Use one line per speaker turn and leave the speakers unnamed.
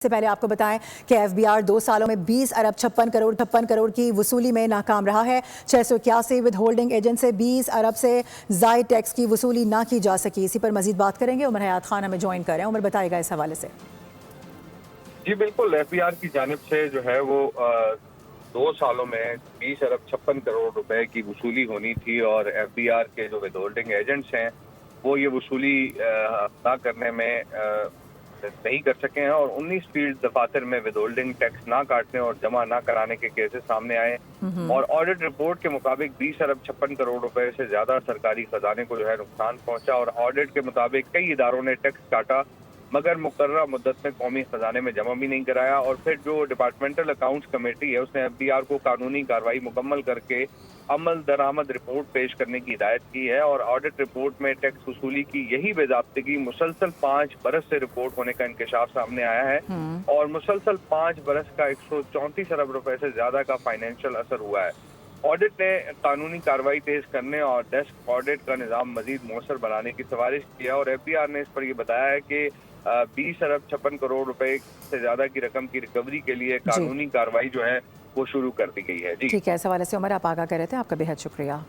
से पहले आपको बताएं कि एफबीआर 2 सालों में 20 अरब 56 करोड़ की वसूली में नाकाम रहा है। 681 विद होल्डिंग एजेंट से 20 अरब से जायद टैक्स की वसूली ना की जा सकी। इसी पर मजीद बात करेंगे। उमर हयात खान हमें ज्वाइन कर रहे हैं। उमर बताएगा इस हवाले से।
जी बिल्कुल, एफबीआर की जानिब से जो है वो 2 सालों में 20 अरब 56 करोड़ रुपए की वसूली होनी थी और एफबीआर के जो विद होल्डिंग एजेंट्स हैं वो ये वसूली ना करने में नहीं कर सके हैं और 19 फील्ड दफातर में विद होल्डिंग टैक्स ना काटने और जमा ना कराने के केसेस सामने आए और ऑडिट रिपोर्ट के मुताबिक 20 अरब 56 करोड़ रुपए से ज्यादा सरकारी खजाने को जो है नुकसान पहुंचा और ऑडिट के मुताबिक कई इदारों ने टैक्स काटा मगर मुकर्ररा मुद्दत में कौमी खजाने में जमा भी नहीं कराया और फिर जो डिपार्टमेंटल अकाउंट्स कमेटी है उसने एफबीआर को कानूनी कार्रवाई मुकम्मल करके अमल दरामद रिपोर्ट पेश करने की हिदायत की है और ऑडिट रिपोर्ट में टैक्स वसूली की यही बेज़ाब्तगी मुसलसल 5 बरस से रिपोर्ट होने का इंकशाफ सामने आया है और मुसलसल 5 बरस का 134 अरब रुपए से ज्यादा का फाइनेंशियल असर हुआ है। ऑडिट ने कानूनी कार्रवाई तेज करने और डेस्क ऑडिट का निज़ाम मजीद मौसर बनाने की सिफारिश की है और एफबीआर ने इस पर यह बताया है कि 20 अरब 56 करोड़ रुपए से ज्यादा की रकम की रिकवरी के लिए कानूनी कार्रवाई जो है वो शुरू कर दी गई है। जी
ठीक है, इस हवाले से उमर आप आगाह कर रहे थे, आपका बेहद शुक्रिया।